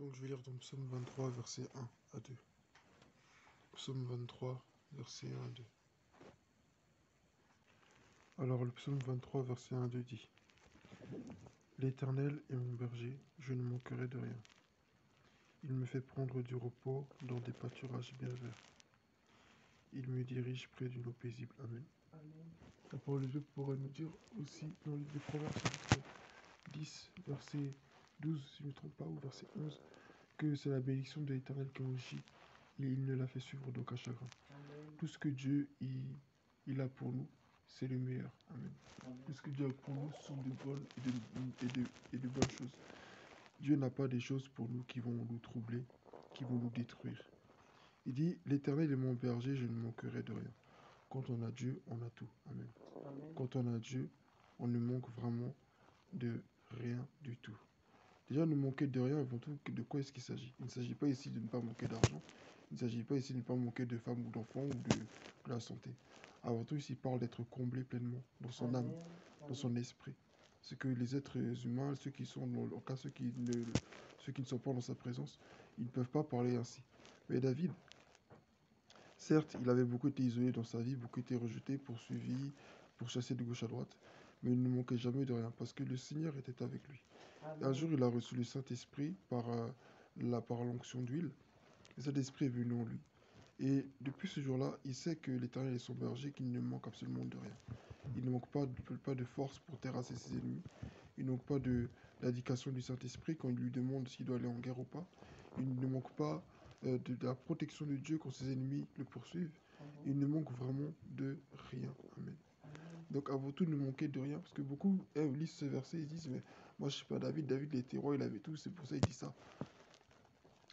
Donc je vais lire dans Psaume 23, versets 1 à 2. Psaume 23, versets 1 à 2. Alors le psaume 23, verset 1 à 2 dit: L'Éternel est mon berger, je ne manquerai de rien. Il me fait prendre du repos dans des pâturages bien verts. Il me dirige près d'une eau paisible. Amen. Amen. La parole de Dieu pourrait nous dire aussi dans le livre des Proverbes, chapitre 10, verset 12, si je ne me trompe pas, ou verset 11, que c'est la bénédiction de l'Éternel qui enrichit et il ne la fait suivre d'aucun chagrin. Amen. Tout ce que Dieu il a pour nous, c'est le meilleur. Amen. Amen. Tout ce que Dieu a pour nous sont de bonnes et de bonnes choses. Dieu n'a pas des choses pour nous qui vont nous troubler, qui vont nous détruire. Il dit: L'Éternel est mon berger, je ne manquerai de rien. Quand on a Dieu, on a tout. Amen. Amen. Quand on a Dieu, on ne manque vraiment de rien du tout. Déjà, ne manquer de rien, avant tout, de quoi est-ce qu'il s'agit? Il ne s'agit pas ici de ne pas manquer d'argent. Il ne s'agit pas ici de ne pas manquer de femme ou d'enfant ou de la santé. Avant tout, ici, il parle d'être comblé pleinement dans son âme, dans son esprit. Ce que les êtres humains, ceux qui sont, en cas ceux qui ne sont pas dans sa présence, ils ne peuvent pas parler ainsi. Mais David, certes, il avait beaucoup été isolé dans sa vie, beaucoup été rejeté, poursuivi, pourchassé de gauche à droite, mais il ne manquait jamais de rien parce que le Seigneur était avec lui. Et un jour, il a reçu le Saint-Esprit par l'onction d'huile. Le Saint-Esprit est venu en lui. Et depuis ce jour-là, il sait que l'Éternel est son berger, qu'il ne manque absolument de rien. Il ne manque pas de force pour terrasser ses ennemis. Il ne manque pas de l'indication du Saint-Esprit quand il lui demande s'il doit aller en guerre ou pas. Il ne manque pas de la protection de Dieu quand ses ennemis le poursuivent. Il ne manque vraiment de rien. Amen. Donc avant tout, ne manquez de rien. Parce que beaucoup lisent ce verset et ils disent: mais moi je ne sais pas David, David il était roi, il avait tout, c'est pour ça qu'il dit ça.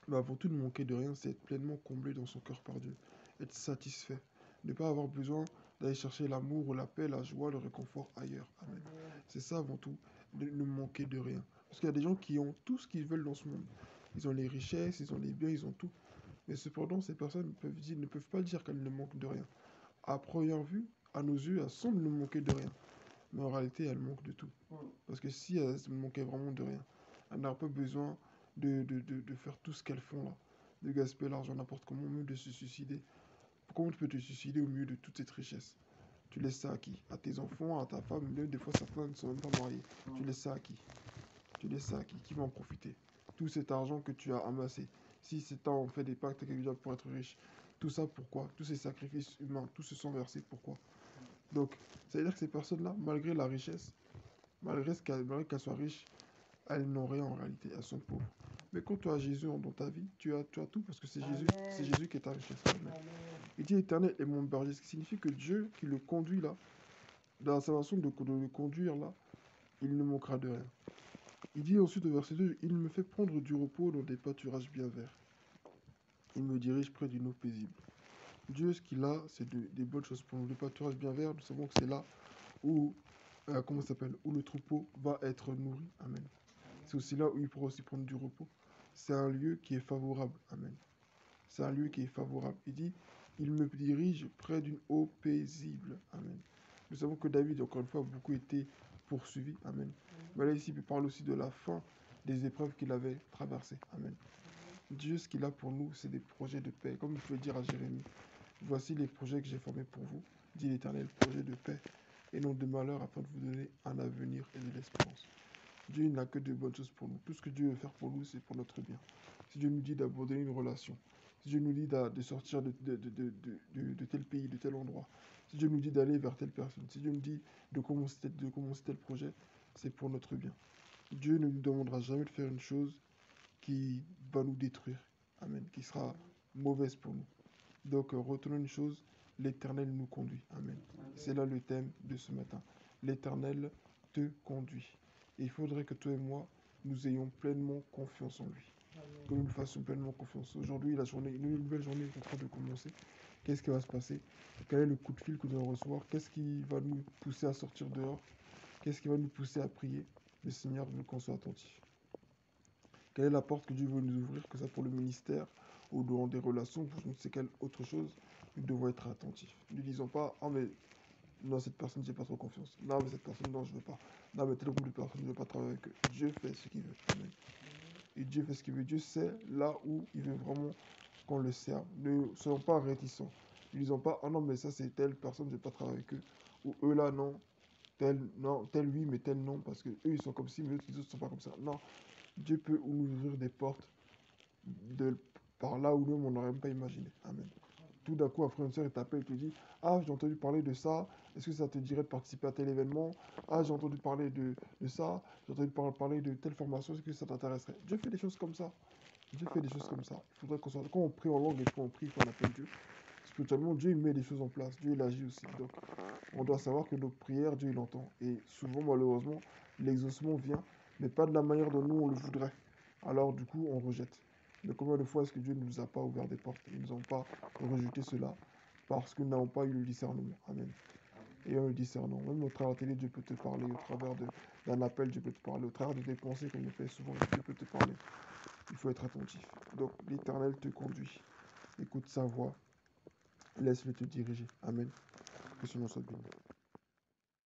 Mais avant tout, ne manquer de rien, c'est être pleinement comblé dans son cœur par Dieu. Être satisfait. Ne pas avoir besoin d'aller chercher l'amour ou la paix, la joie, le réconfort ailleurs. Amen. C'est ça avant tout, de ne manquer de rien. Parce qu'il y a des gens qui ont tout ce qu'ils veulent dans ce monde. Ils ont les richesses, ils ont les biens, ils ont tout. Mais cependant, ces personnes ne peuvent pas dire qu'elles ne manquent de rien. À première vue, à nos yeux, elles semblent ne manquer de rien. Mais en réalité, elles manquent de tout. Parce que si elles ne manquaient vraiment de rien, elles n'auraient pas besoin de faire tout ce qu'elles font là. De gaspiller l'argent n'importe comment, même de se suicider. Comment tu peux te suicider au milieu de toute cette richesse? Tu laisses ça à qui? À tes enfants, à ta femme, même des fois certains ne sont même pas mariés. Tu laisses ça à qui? Tu laisses ça à qui? Qui va en profiter? Tout cet argent que tu as amassé, si c'est temps on fait des pactes avec Dieu pour être riche, tout ça pourquoi? Tous ces sacrifices humains, tout se sont versés pourquoi? Donc, ça veut dire que ces personnes-là, malgré la richesse, malgré qu'elles soient riches, elles n'ont rien en réalité, elles sont pauvres. Mais quand tu as Jésus dans ta vie, tu as tout parce que c'est Jésus qui est ta richesse. Amen. Il dit: Éternel est mon berger, ce qui signifie que Dieu qui le conduit là, dans sa façon de le conduire là, il ne manquera de rien. Il dit ensuite au verset 2: Il me fait prendre du repos dans des pâturages bien verts. Il me dirige près d'une eau paisible. Dieu, ce qu'il a, c'est des bonnes choses pour nous. Les pâturages bien verts, nous savons que c'est là où, où le troupeau va être nourri. Amen. C'est aussi là où il pourra aussi prendre du repos. C'est un lieu qui est favorable. Amen. C'est un lieu qui est favorable. Il dit: il me dirige près d'une eau paisible. Amen. Nous savons que David, encore une fois, a beaucoup été poursuivi. Amen. Mais là, ici, il parle aussi de la fin des épreuves qu'il avait traversées. Amen. Dieu, ce qu'il a pour nous, c'est des projets de paix. Comme il peut dire à Jérémie: voici les projets que j'ai formés pour vous, dit l'Éternel, projets de paix et non de malheur, afin de vous donner un avenir et de l'espérance. Dieu n'a que de bonnes choses pour nous. Tout ce que Dieu veut faire pour nous, c'est pour notre bien. Si Dieu nous dit d'abandonner une relation, si Dieu nous dit de sortir de tel pays, de tel endroit, si Dieu nous dit d'aller vers telle personne, si Dieu nous dit de commencer tel projet, c'est pour notre bien. Dieu ne nous demandera jamais de faire une chose qui va nous détruire. Amen. Qui sera mauvaise pour nous. Donc, retenons une chose: l'Éternel nous conduit. Amen. C'est là le thème de ce matin. L'Éternel te conduit. Et il faudrait que toi et moi, nous ayons pleinement confiance en lui. Que nous fassions pleinement confiance. Aujourd'hui, une nouvelle journée est en train de commencer. Qu'est-ce qui va se passer? Quel est le coup de fil que nous allons recevoir? Qu'est-ce qui va nous pousser à sortir dehors? Qu'est-ce qui va nous pousser à prier? Le Seigneur veut qu'on soit attentif. Quelle est la porte que Dieu veut nous ouvrir, que ce soit pour le ministère ou dans des relations, pour je ne sais quelle autre chose? Nous devons être attentifs. Ne disons pas: ah mais non, cette personne, j'ai pas trop confiance. Non, mais cette personne, non, je veux pas. Non, mais tel groupe de personnes, je veux pas travailler avec eux. Dieu fait ce qu'il veut. Amen. Et Dieu fait ce qu'il veut. Dieu sait là où il veut vraiment qu'on le serve. Ne soyons pas réticents. Ne disons pas, ah non, mais ça c'est telle personne, je ne vais pas travailler avec eux. Ou eux là, non, tel oui, mais tel non, parce que eux ils sont comme ci, mais les autres ne sont pas comme ça. Non, Dieu peut nous ouvrir des portes de, par là où nous on n'aurait même pas imaginé. Amen. Tout d'un coup, un frère, une soeur, il t'appelle et te dit, ah, j'ai entendu parler de ça, est-ce que ça te dirait de participer à tel événement? Ah, j'ai entendu parler de ça, j'ai entendu parler de telle formation, est-ce que ça t'intéresserait? Dieu fait des choses comme ça. Dieu fait des choses comme ça. Il faudrait qu'on soit... Quand on prie en langue et qu'on prie, qu'on appelle Dieu, spirituellement, Dieu il met des choses en place. Dieu il agit aussi. Donc, on doit savoir que nos prières, Dieu il entend. Et souvent, malheureusement, l'exaucement vient, mais pas de la manière dont nous on le voudrait. Alors, du coup, on rejette. Mais combien de fois est-ce que Dieu ne nous a pas ouvert des portes? Ils ne nous ont pas rejeté cela parce que nous n'avons pas eu le discernement. Amen. Et en le discernant, même au travers de la télé, Dieu peut te parler. Au travers d'un appel, Dieu peut te parler. Au travers de tes pensées, comme il le fait souvent, Dieu peut te parler. Il faut être attentif. Donc, l'Éternel te conduit. Écoute sa voix. Laisse-le te diriger. Amen. Que son nom soit béni.